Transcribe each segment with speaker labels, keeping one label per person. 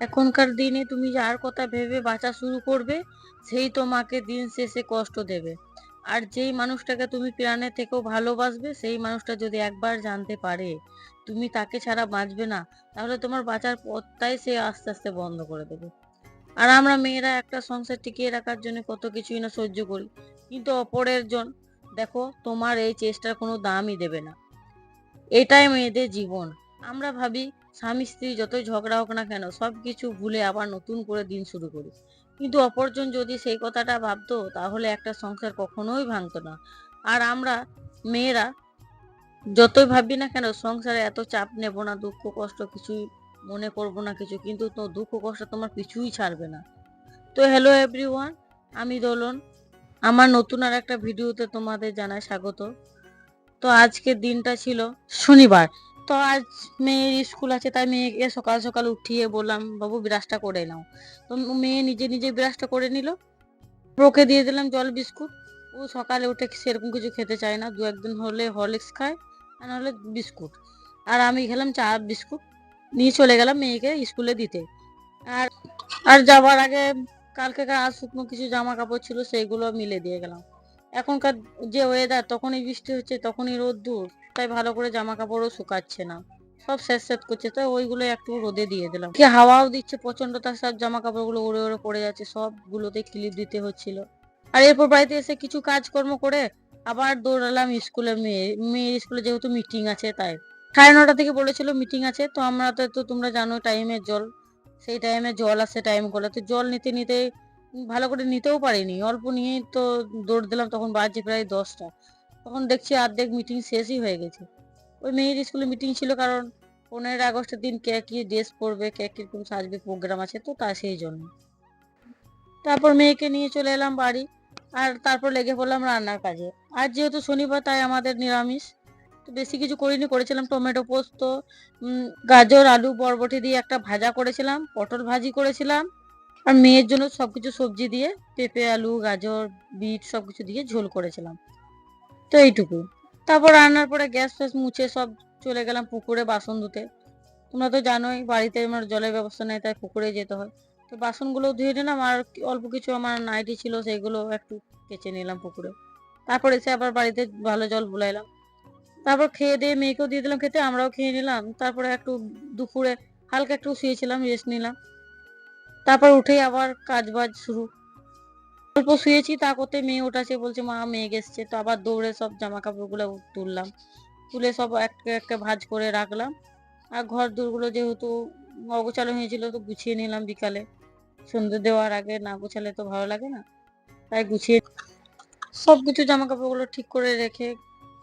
Speaker 1: এখনকার দিনে তুমি যার কথা ভেবে বাঁচা শুরু করবে, সেই তোমাকে দিন শেষে কষ্ট দেবে। আর যেই মানুষটাকে তুমি প্রাণের থেকেও ভালোবাসবে, সেই মানুষটা যদি একবার জানতে পারে তুমি তাকে ছাড়া বাঁচবে না, তাহলে তোমার বাঁচার পথটাই সে আস্তে আস্তে বন্ধ করে দেবে। আর আমরা মেয়েরা একটা সংসার টিকিয়ে রাখার জন্য কত কিছুই না সহ্য করি, কিন্তু অপরের জন দেখো তোমার এই চেষ্টার কোনো দামই দেবে না। এটাই মেয়েদের জীবন। আমরা ভাবি স্বামী স্ত্রী যতই ঝগড়া হোক না কেন সবকিছু ভুলে আবার নতুন করে দিন শুরু করি, কিন্তু অপরজন যদি সেই কথাটা ভাবতো তাহলে একটা সংসার কখনোই ভাঙতো না। আর আমরা মেয়েরা যতই ভাবি না কেন সংসারে এত চাপ নেব না, দুঃখ কষ্ট কিছুই মনে করব না কিছু, কিন্তু তো দুঃখ কষ্ট তোমার কিছুই ছাড়বে না। তো হ্যালো এভরিওয়ান, আমি দোলন। আমার নতুন আর একটা ভিডিওতে তোমাদের জানাই স্বাগত। তো আজকের দিনটা ছিল শনিবার। তো আজ মেয়ের স্কুল আছে, তাই মেয়েকে সকাল সকাল উঠিয়ে বললাম বাবু ব্রাশটা করে নাও। তো মেয়ে নিজে নিজে ব্রাশটা করে নিল। ওকে দিয়ে দিলাম জল বিস্কুট। ও সকালে উঠে সেরকম কিছু খেতে চায় না, দু একদিন হলে হরলিক্স খায় আর নাহলে বিস্কুট। আর আমি খেলাম চা বিস্কুট, নিয়ে চলে গেলাম মেয়েকে স্কুলে দিতে। আর আর যাওয়ার আগে কালকেকার আর শুকনো কিছু জামা কাপড় ছিল সেইগুলো মিলে দিয়ে গেলাম। এখনকার যে ওয়েদার, তখনই বৃষ্টি হচ্ছে তখনই রোদ্দুর, তাই ভালো করে জামা কাপড়ও শুকাচ্ছে না, সব স্যাঁত করছে, তাই ওইগুলো একটু রোদে দিয়ে দিলাম। কি হাওয়াও দিচ্ছে প্রচন্ড, তার সব জামা কাপড়গুলো উড়ে উড়ে পড়ে যাচ্ছে, সবগুলোতে ক্লিপ দিতে হচ্ছিল। আর এরপর বাড়িতে এসে কিছু কাজকর্ম করে আবার দৌড়ালাম স্কুলে। মেয়ের স্কুলে যেহেতু মিটিং আছে, তাই 9:30 থেকে বলেছিল মিটিং আছে। তো আমরা তো তোমরা জানো টাইমের জল, সেই টাইমে জল আসে টাইম করে, তো জল নিতে নিতে ভালো করে নিতেও পারিনি, অল্প নিয়েই তো দৌড় দিলাম। তখন বাজে প্রায় 10টা, তখন দেখছি অর্ধেক মিটিং শেষই হয়ে গেছে। ওই মেয়ের স্কুলে মিটিং ছিল, কারণ 15ই আগস্টের দিন কে কি ড্রেস পরবে, কে কিরকম সাজবে, প্রোগ্রাম আছে তো, তা সেই জন্য। তারপর মেয়েকে নিয়ে চলে এলাম বাড়ি, আর তারপর লেগে পড়লাম রান্নার কাজে। আর যেহেতু শনিবার তাই আমাদের নিরামিষ। তো বেশি কিছু করিনি, করেছিলাম টমেটো পোস্ত, গাজর আলু বরবটি দিয়ে একটা ভাজা করেছিলাম, পটল ভাজি করেছিলাম, আর মেয়ের জন্য সবকিছু সবজি দিয়ে পেঁপে আলু গাজর বিট সবকিছু দিয়ে ঝোল করেছিলাম। তো এইটুকু। তারপর রান্নার পরে গ্যাস ফ্যাস মুছে সব চলে গেলাম পুকুরে বাসন ধুতে। তোমরা তো জানোই বাড়িতে আমার জলের ব্যবস্থা নেই, তাই পুকুরে যেতে হয়। তো বাসনগুলো ধুয়ে নিলাম, আর অল্প কিছু আমার নাইটি ছিল সেগুলো একটু কেচে নিলাম পুকুরে। তারপর এসে আবার বাড়িতে ভালো জল বুলাইলাম। তারপর খেয়ে দিয়ে মেয়েকেও দিয়ে দিলাম খেতে, আমরাও খেয়ে নিলাম। তারপরে একটু দুপুরে হালকা একটু শুয়েছিলাম, রেস্ট নিলাম। তারপর উঠেই আবার কাজ বাজ শুরু। অল্প শুয়েছি, তা করতে মেয়ে উঠাছে, বলছে মা মেঘ এসছে। তো আবার দৌড়ে সব জামা কাপড় গুলো তুললাম, তুলে সব একটা একটা ভাঁজ করে রাখলাম। আর ঘর দোরগুলো যেহেতু অগোছালো হয়েছিল তো গুছিয়ে নিলাম বিকালে, সন্ধ্যে দেওয়ার আগে না গোছালে তো ভালো লাগে না, তাই গুছিয়ে সবকিছু জামা কাপড়গুলো ঠিক করে রেখে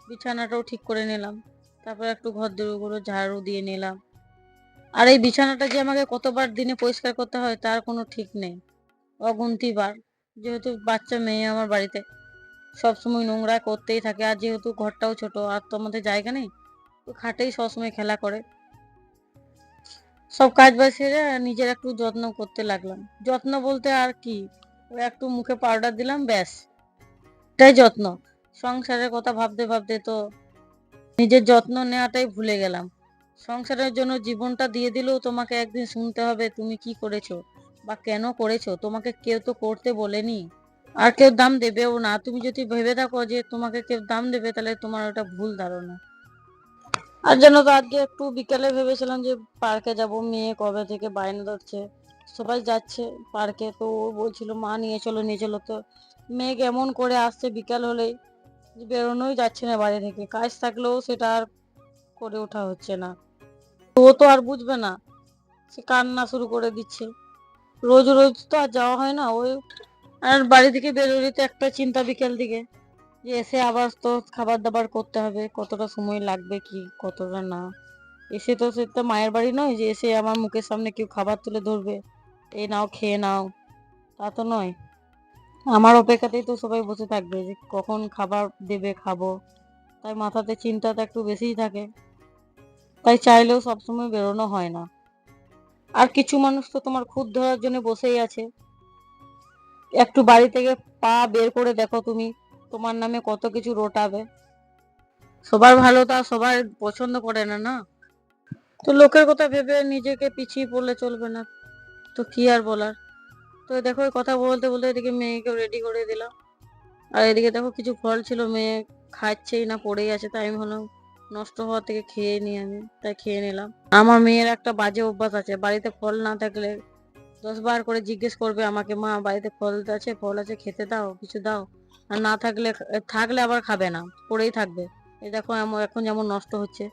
Speaker 1: বিছানাটাও ঠিক করে নিলাম। তারপর একটু ঘর দোরগুলো ঝাড়ু দিয়ে নিলাম। আর এই বিছানাটা যে আমাকে কতবার দিনে পরিষ্কার করতে হয় তার কোনো ঠিক নেই, অগুন্তি বার। যেহেতু বাচ্চা মেয়ে আমার বাড়িতে, সবসময় নোংরা করতেই থাকে। আর যেহেতু ঘরটাও ছোট আর তো আমাদের জায়গা নেই, তো খাটেই সবসময় খেলা করে। সব কাজ বাজ সেরে নিজের একটু যত্ন করতে লাগলাম। যত্ন বলতে আর কি, ওই একটু মুখে পাউডার দিলাম, ব্যাস, এটাই যত্ন। সংসারের কথা ভাবতে ভাবতে তো নিজের যত্ন নেওয়াটাই ভুলে গেলাম। সংসারের জন্য জীবনটা দিয়ে দিলেও তোমাকে একদিন শুনতে হবে তুমি কি করেছো বা কেন করেছো। তোমাকে কেউ তো করতে বলেনি, আর কেউ দাম দেবেও না। তুমি যদি ভেবে থাকো যে তোমাকে কেউ দাম দেবে, তাহলে তোমার ওটা ভুল ধারণা। আর জানো তো আজকে একটু বিকালে ভেবেছিলাম যে পার্কে যাব, মেয়ে কবে থেকে বায়না ধরছে সবাই যাচ্ছে পার্কে। তো ও বলছিল মা নিয়ে চলো নিয়ে চলো। তো মেঘ এমন করে আসছে বিকাল হলেই যে বেরোনোই যাচ্ছে না বাড়ি থেকে, কাজ থাকলেও সেটা আর করে ওঠা হচ্ছে না। তো ও তো আর বুঝবে না, সে কান্না শুরু করে দিচ্ছে। রোজ রোজ তো আর যাওয়া হয় না ওই। আর বাড়ি থেকে বেরোলে তো একটা চিন্তা বিকেল দিকে, যে এসে আবার তো খাবার দাবার করতে হবে, কতটা সময় লাগবে কি কতটা না। এসে তো সে তো মায়ের বাড়ি নয় যে এসে আমার মুখের সামনে কেউ খাবার তুলে ধরবে, এই নাও খেয়ে নাও, তা তো নয়। আমার অপেক্ষাতেই তো সবাই বসে থাকবে যে কখন খাবার দেবে খাবো, তাই মাথাতে চিন্তাটা একটু বেশিই থাকে, তাই চাইলেও সবসময় বেরোনো হয় না। আর কিছু মানুষ তো তোমার খুদ ধরার জন্য বসেই আছে। একটু বাড়ি থেকে পা বের করে দেখো তুমি, তোমার নামে কত কিছু রটাবে। সবার ভালো তা সবাই পছন্দ করে না, না? তো লোকের কথা ভেবে নিজেকে পিছিয়ে পড়লে চলবে না। তো কি আর বলার। তো দেখো এই কথা বলতে বলতে এদিকে মেয়েকেও রেডি করে দিলাম। আর এদিকে দেখো কিছু ফল ছিল, মেয়ে খাচ্ছেই না, পড়েই আছে, তাই আমি ভাবলাম নষ্ট হওয়ার থেকে খেয়ে নিই, আমি তাই খেয়ে নিলাম। আমার মেয়ের একটা বাজে অভ্যাস আছে, বাড়িতে ফল না থাকলে 10 বার করে জিজ্ঞেস করবে আমাকে, মা বাড়িতে ফল আছে, ফল আছে, খেতে দাও, কিছু দাও। আর না থাকলে থাকলে আবার খাবে না, পড়েই থাকবে। এই দেখো এখন যেমন নষ্ট হচ্ছে।